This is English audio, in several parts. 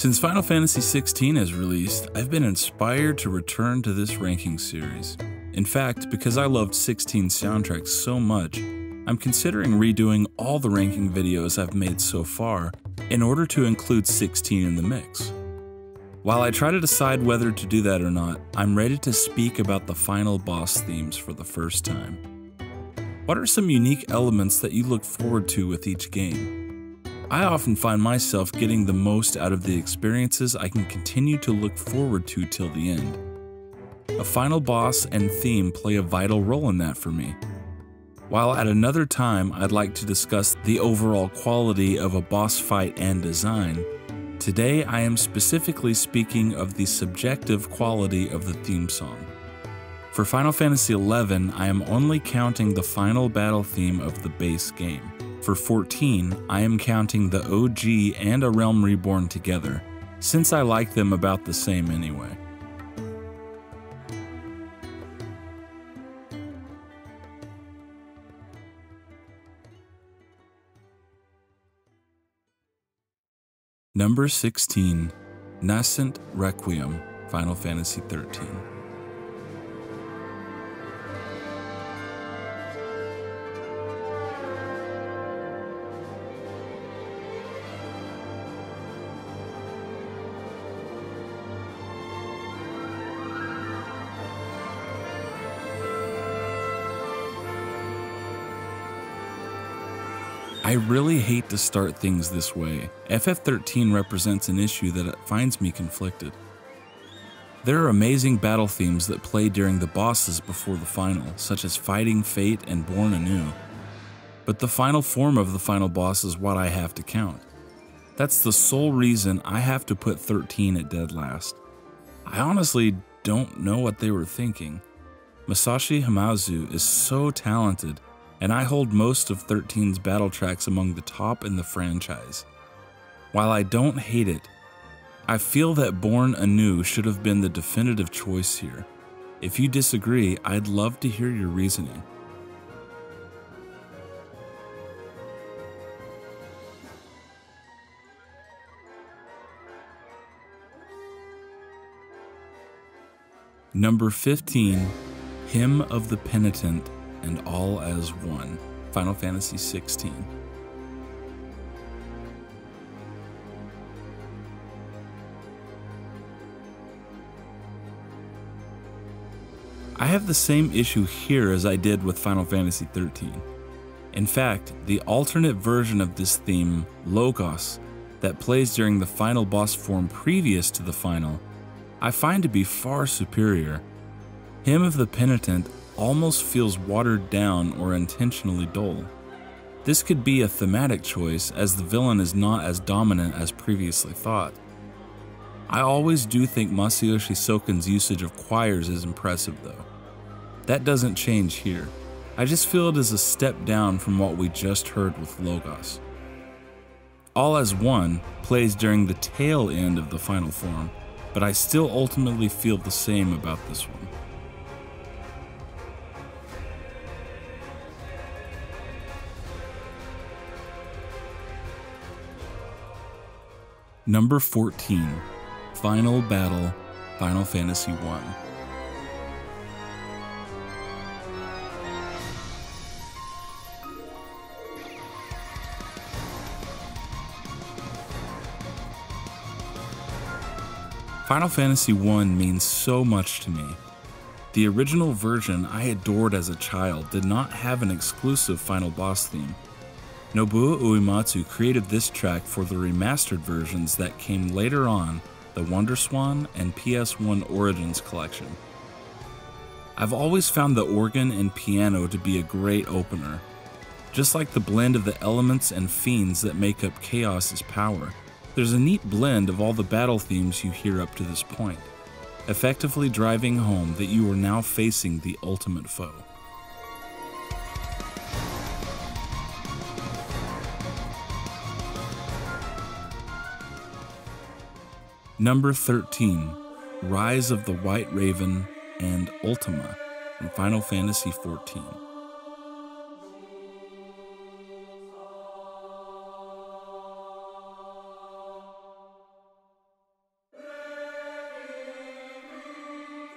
Since Final Fantasy XVI is released, I've been inspired to return to this ranking series. In fact, because I loved 16's soundtrack so much, I'm considering redoing all the ranking videos I've made so far in order to include 16 in the mix. While I try to decide whether to do that or not, I'm ready to speak about the final boss themes for the first time. What are some unique elements that you look forward to with each game? I often find myself getting the most out of the experiences I can continue to look forward to till the end. A final boss and theme play a vital role in that for me. While at another time I'd like to discuss the overall quality of a boss fight and design, today I am specifically speaking of the subjective quality of the theme song. For Final Fantasy XI, I am only counting the final battle theme of the base game. For 14, I am counting the OG and A Realm Reborn together, since I like them about the same anyway. Number 16, Nascent Requiem, Final Fantasy XIII. I really hate to start things this way. FF13 represents an issue that finds me conflicted. There are amazing battle themes that play during the bosses before the final, such as Fighting Fate and Born Anew. But the final form of the final boss is what I have to count. That's the sole reason I have to put 13 at dead last. I honestly don't know what they were thinking. Masashi Hamauzu is so talented, and I hold most of 13's battle tracks among the top in the franchise. While I don't hate it, I feel that Born Anew should have been the definitive choice here. If you disagree, I'd love to hear your reasoning. Number 15, Hymn of the Penitent and All as One, Final Fantasy XVI. I have the same issue here as I did with Final Fantasy XIII. In fact, the alternate version of this theme, Logos, that plays during the final boss form previous to the final, I find to be far superior. Hymn of the Penitent almost feels watered down or intentionally dull. This could be a thematic choice, as the villain is not as dominant as previously thought. I always do think Masayoshi Soken's usage of choirs is impressive though. That doesn't change here. I just feel it is a step down from what we just heard with Logos. All as One plays during the tail end of the final form, but I still ultimately feel the same about this one. Number 14, Final Battle, Final Fantasy I. Final Fantasy I means so much to me. The original version I adored as a child did not have an exclusive final boss theme. Nobuo Uematsu created this track for the remastered versions that came later on, the WonderSwan and PS1 Origins collection. I've always found the organ and piano to be a great opener. Just like the blend of the elements and fiends that make up Chaos's power, there's a neat blend of all the battle themes you hear up to this point, effectively driving home that you are now facing the ultimate foe. Number 13, Rise of the White Raven and Ultima from Final Fantasy XIV.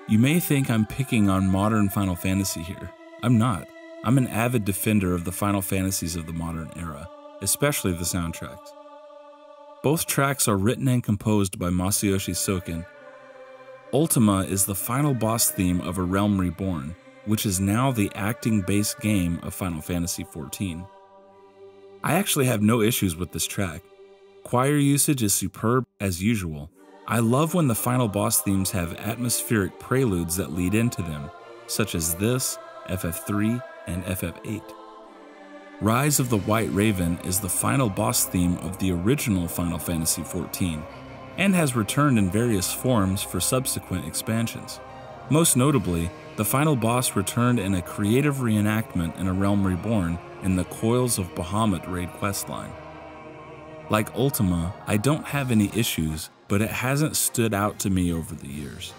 You may think I'm picking on modern Final Fantasy here. I'm not. I'm an avid defender of the Final Fantasies of the modern era, especially the soundtracks. Both tracks are written and composed by Masayoshi Soken. Ultima is the final boss theme of A Realm Reborn, which is now the acting-based game of Final Fantasy XIV. I actually have no issues with this track. Choir usage is superb as usual. I love when the final boss themes have atmospheric preludes that lead into them, such as this, FF3, and FF8. Rise of the White Raven is the final boss theme of the original Final Fantasy XIV, and has returned in various forms for subsequent expansions. Most notably, the final boss returned in a creative reenactment in A Realm Reborn in the Coils of Bahamut raid questline. Like Ultima, I don't have any issues, but it hasn't stood out to me over the years.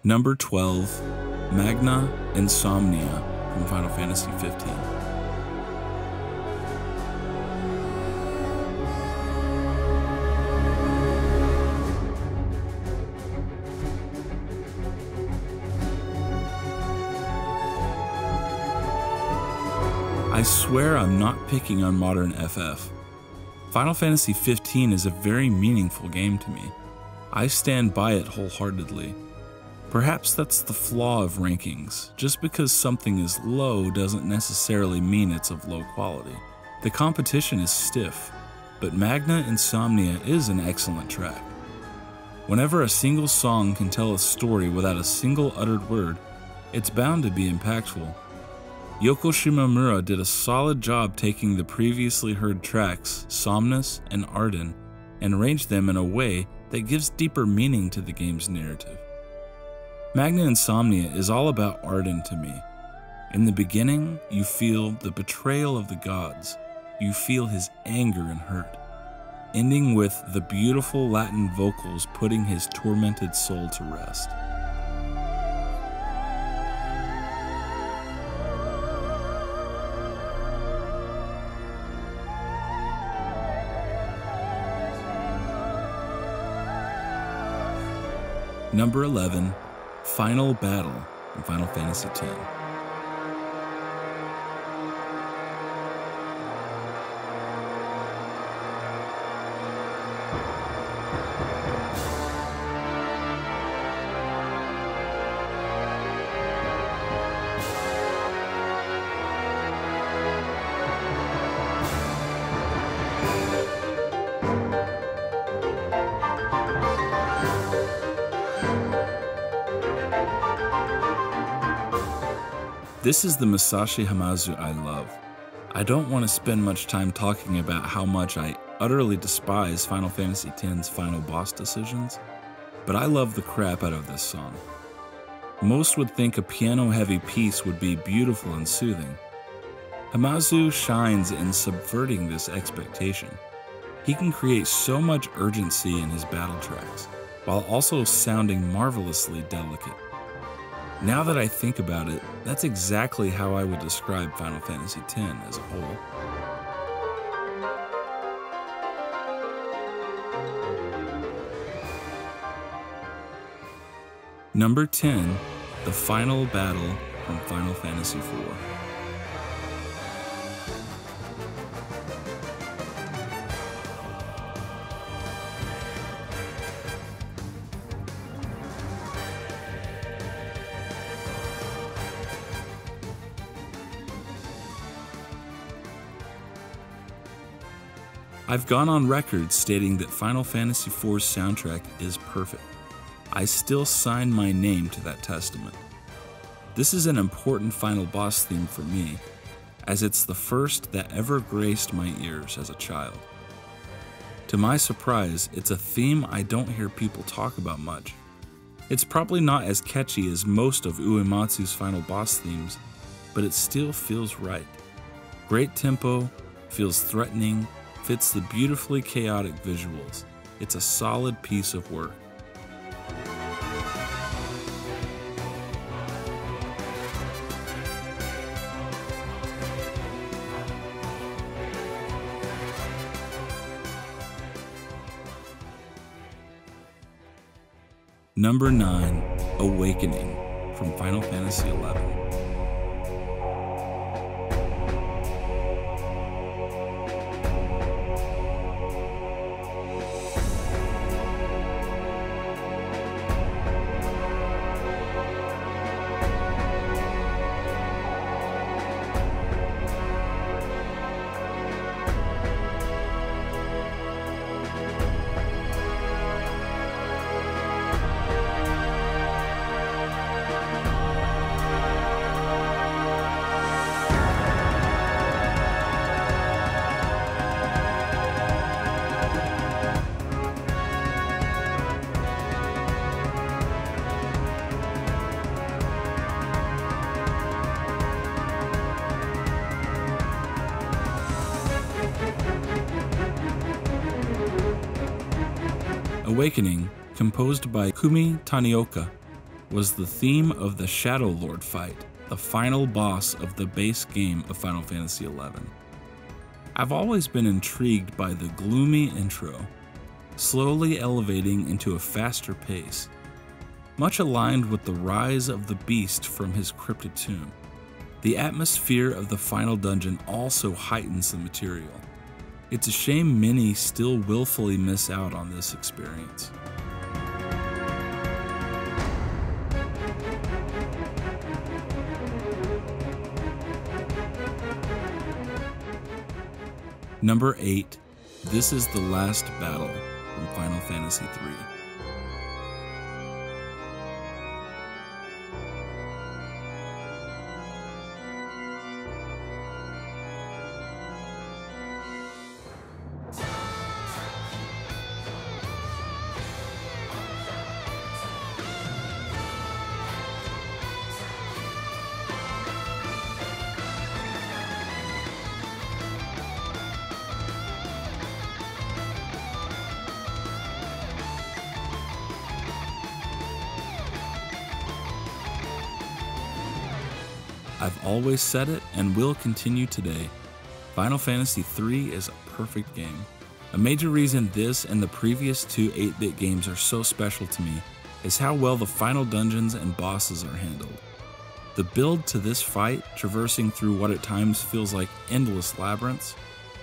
Number 12, Magna Insomnia from Final Fantasy XV. I swear I'm not picking on modern FF. Final Fantasy XV is a very meaningful game to me. I stand by it wholeheartedly. Perhaps that's the flaw of rankings. Just because something is low doesn't necessarily mean it's of low quality. The competition is stiff, but Magna Insomnia is an excellent track. Whenever a single song can tell a story without a single uttered word, it's bound to be impactful. Yoko Shimomura did a solid job taking the previously heard tracks, Somnus and Arden, and arranged them in a way that gives deeper meaning to the game's narrative. Magna Insomnia is all about Arden to me. In the beginning, you feel the betrayal of the gods. You feel his anger and hurt, ending with the beautiful Latin vocals putting his tormented soul to rest. Number 11, Final Battle in Final Fantasy X. This is the Masashi Hamauzu I love. I don't want to spend much time talking about how much I utterly despise Final Fantasy X's final boss decisions, but I love the crap out of this song. Most would think a piano-heavy piece would be beautiful and soothing. Hamauzu shines in subverting this expectation. He can create so much urgency in his battle tracks, while also sounding marvelously delicate. Now that I think about it, that's exactly how I would describe Final Fantasy X as a whole. Number 10, the final battle from Final Fantasy IV. I've gone on record stating that Final Fantasy IV's soundtrack is perfect. I still sign my name to that testament. This is an important final boss theme for me, as it's the first that ever graced my ears as a child. To my surprise, it's a theme I don't hear people talk about much. It's probably not as catchy as most of Uematsu's final boss themes, but it still feels right. Great tempo, feels threatening, fits the beautifully chaotic visuals. It's a solid piece of work. Number 9, Awakening from Final Fantasy XI. Awakening, composed by Kumi Tanioka, was the theme of the Shadow Lord fight, the final boss of the base game of Final Fantasy XI. I've always been intrigued by the gloomy intro, slowly elevating into a faster pace, much aligned with the rise of the beast from his cryptid tomb. The atmosphere of the final dungeon also heightens the material. It's a shame many still willfully miss out on this experience. Number 8, This is the Last Battle from Final Fantasy III. I've always said it and will continue today. Final Fantasy III is a perfect game. A major reason this and the previous two 8-bit games are so special to me is how well the final dungeons and bosses are handled. The build to this fight, traversing through what at times feels like endless labyrinths,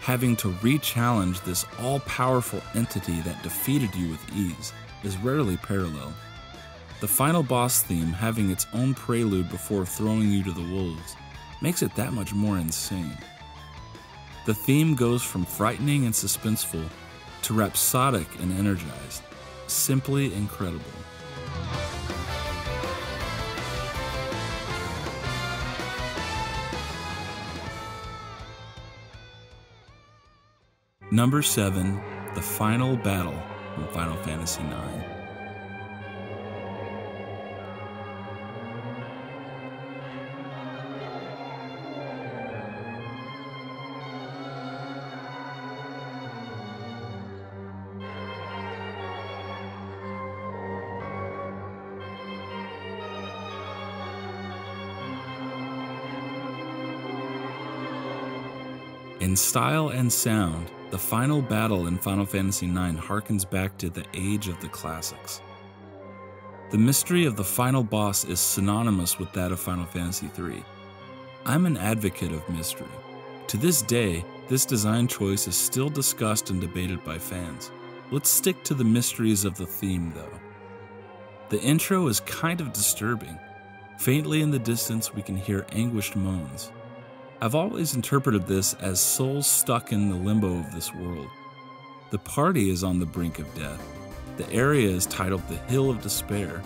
having to re-challenge this all-powerful entity that defeated you with ease, is rarely paralleled. The final boss theme, having its own prelude before throwing you to the wolves, makes it that much more insane. The theme goes from frightening and suspenseful to rhapsodic and energized. Simply incredible. Number 7, The Final Battle from Final Fantasy IX. In style and sound, the final battle in Final Fantasy IX harkens back to the age of the classics. The mystery of the final boss is synonymous with that of Final Fantasy III. I'm an advocate of mystery. To this day, this design choice is still discussed and debated by fans. Let's stick to the mysteries of the theme, though. The intro is kind of disturbing. Faintly in the distance, we can hear anguished moans. I've always interpreted this as souls stuck in the limbo of this world. The party is on the brink of death. The area is titled the Hill of Despair,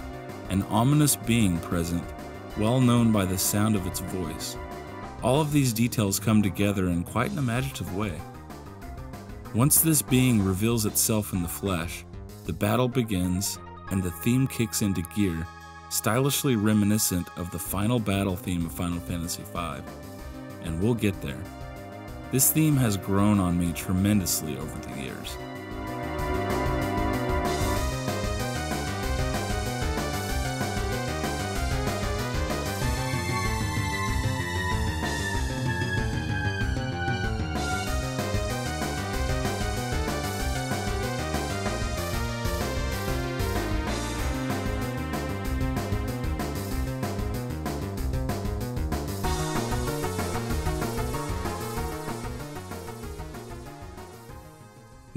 an ominous being present, well known by the sound of its voice. All of these details come together in quite an imaginative way. Once this being reveals itself in the flesh, the battle begins and the theme kicks into gear, stylishly reminiscent of the final battle theme of Final Fantasy V. And we'll get there. This theme has grown on me tremendously over the years.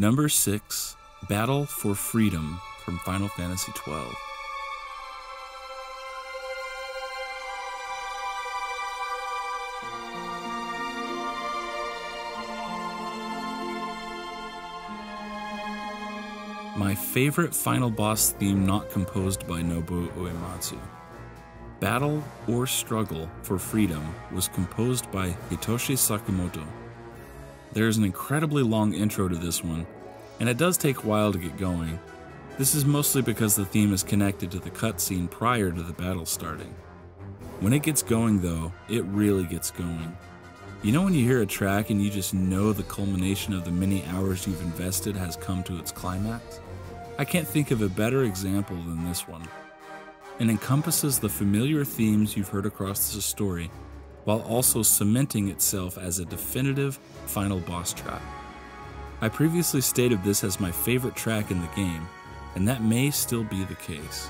Number 6, Battle for Freedom from Final Fantasy XII. My favorite final boss theme not composed by Nobuo Uematsu. Battle or Struggle for Freedom was composed by Hitoshi Sakimoto. There's an incredibly long intro to this one, and it does take a while to get going. This is mostly because the theme is connected to the cutscene prior to the battle starting. When it gets going though, it really gets going. You know when you hear a track and you just know the culmination of the many hours you've invested has come to its climax? I can't think of a better example than this one. It encompasses the familiar themes you've heard across the story, while also cementing itself as a definitive final boss track. I previously stated this as my favorite track in the game, and that may still be the case.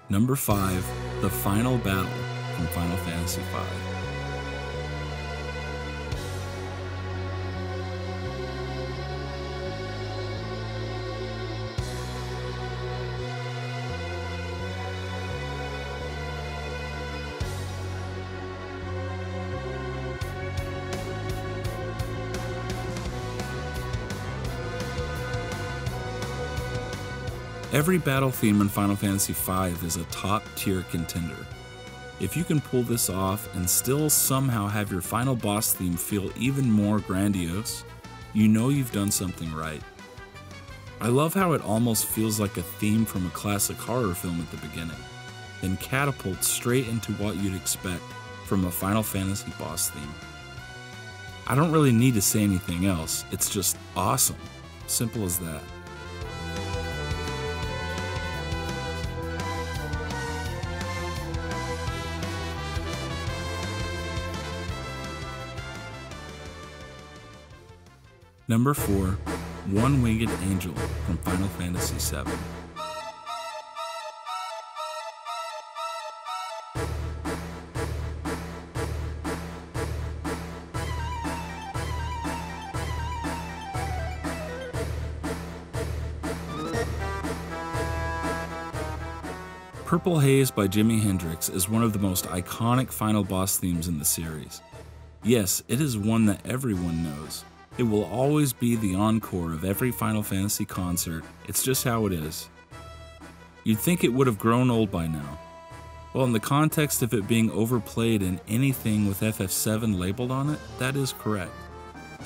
Number 5, The Final Battle from Final Fantasy V. Every battle theme in Final Fantasy V is a top-tier contender. If you can pull this off and still somehow have your final boss theme feel even more grandiose, you know you've done something right. I love how it almost feels like a theme from a classic horror film at the beginning, then catapults straight into what you'd expect from a Final Fantasy boss theme. I don't really need to say anything else, it's just awesome. Simple as that. Number 4, One-Winged Angel from Final Fantasy VII. Purple Haze by Jimi Hendrix is one of the most iconic final boss themes in the series. Yes, it is one that everyone knows. It will always be the encore of every Final Fantasy concert, it's just how it is. You'd think it would have grown old by now. Well, in the context of it being overplayed in anything with FF7 labeled on it, that is correct.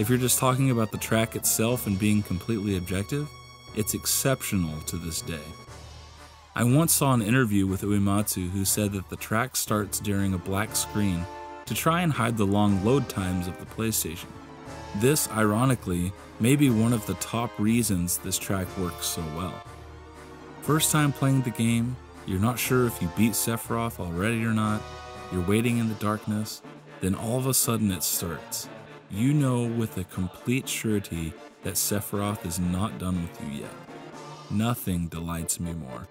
If you're just talking about the track itself and being completely objective, it's exceptional to this day. I once saw an interview with Uematsu who said that the track starts during a black screen to try and hide the long load times of the PlayStation. This, ironically, may be one of the top reasons this track works so well. First time playing the game, you're not sure if you beat Sephiroth already or not, you're waiting in the darkness, then all of a sudden it starts. You know with a complete surety that Sephiroth is not done with you yet. Nothing delights me more.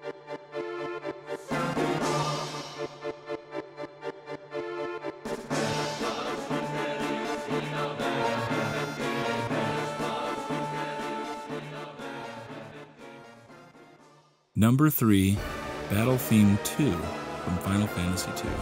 Number 3, Battle Theme 2 from Final Fantasy II.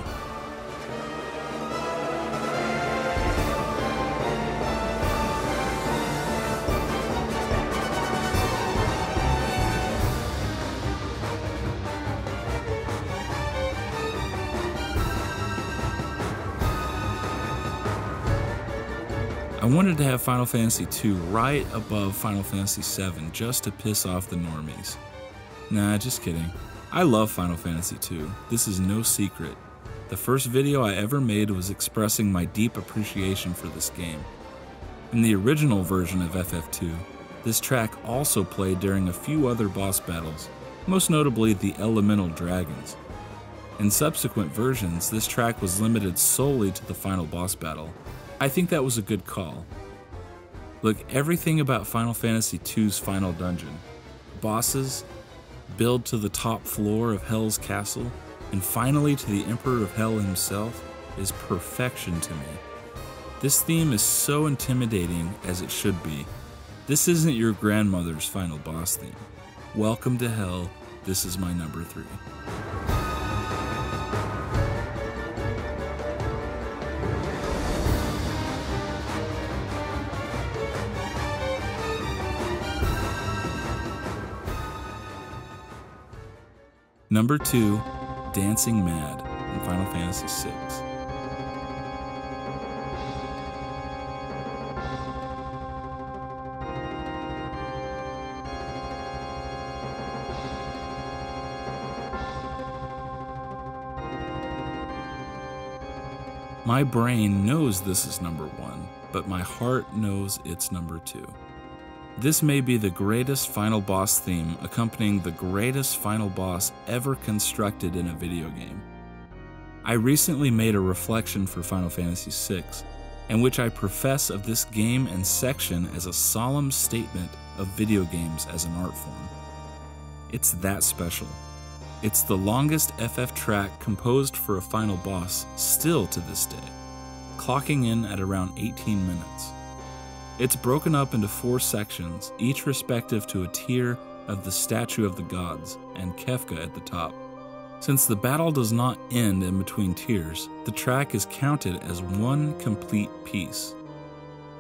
I wanted to have Final Fantasy II right above Final Fantasy VII just to piss off the normies. Nah, just kidding. I love Final Fantasy II. This is no secret. The first video I ever made was expressing my deep appreciation for this game. In the original version of FF2, this track also played during a few other boss battles, most notably the Elemental Dragons. In subsequent versions, this track was limited solely to the final boss battle. I think that was a good call. Look, everything about Final Fantasy II's final dungeon, bosses, build to the top floor of Hell's castle, and finally to the Emperor of Hell himself, is perfection to me. This theme is so intimidating as it should be. This isn't your grandmother's final boss theme. Welcome to Hell, this is my number 3. Number 2, Dancing Mad in Final Fantasy VI. My brain knows this is number 1, but my heart knows it's number 2. This may be the greatest final boss theme accompanying the greatest final boss ever constructed in a video game. I recently made a reflection for Final Fantasy VI, in which I profess of this game and section as a solemn statement of video games as an art form. It's that special. It's the longest FF track composed for a final boss still to this day, clocking in at around 18 minutes. It's broken up into 4 sections, each respective to a tier of the Statue of the Gods and Kefka at the top. Since the battle does not end in between tiers, the track is counted as one complete piece.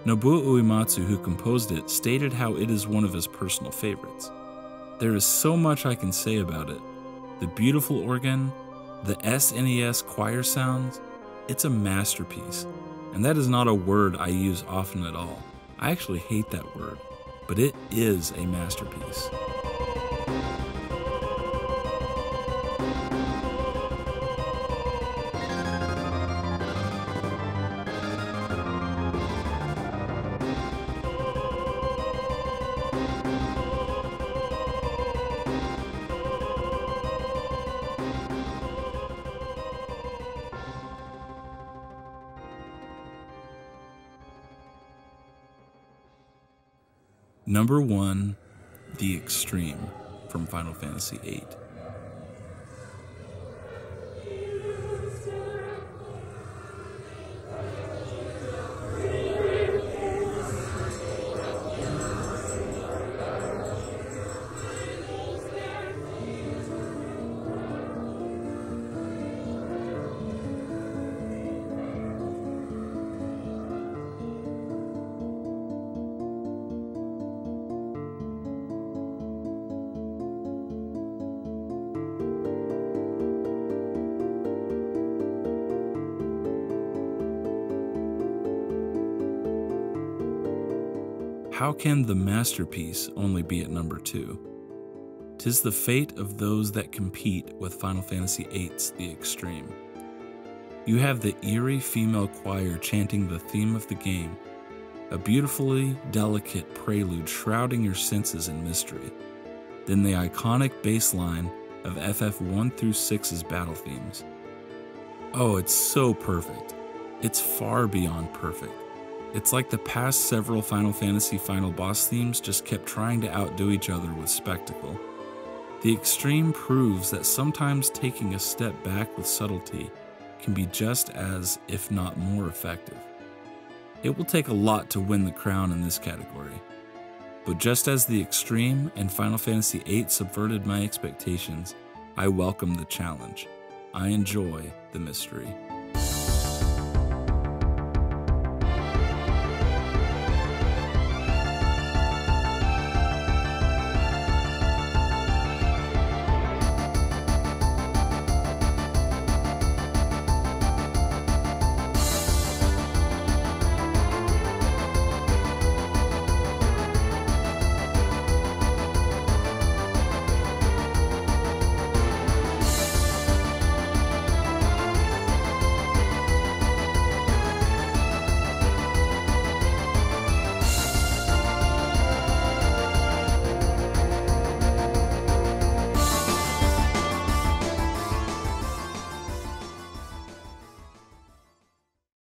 Nobuo Uematsu, who composed it, stated how it is one of his personal favorites. There is so much I can say about it. The beautiful organ, the SNES choir sounds, it's a masterpiece. And that is not a word I use often at all. I actually hate that word, but it is a masterpiece. Number 1, The Extreme from Final Fantasy VIII. How can the masterpiece only be at number 2? 'Tis the fate of those that compete with Final Fantasy VIII's The Extreme. You have the eerie female choir chanting the theme of the game, a beautifully delicate prelude shrouding your senses in mystery, then the iconic bass line of FF 1 through 6's battle themes. Oh, it's so perfect. It's far beyond perfect. It's like the past several Final Fantasy final boss themes just kept trying to outdo each other with spectacle. The Extreme proves that sometimes taking a step back with subtlety can be just as, if not more, effective. It will take a lot to win the crown in this category. But just as The Extreme and Final Fantasy VIII subverted my expectations, I welcome the challenge. I enjoy the mystery.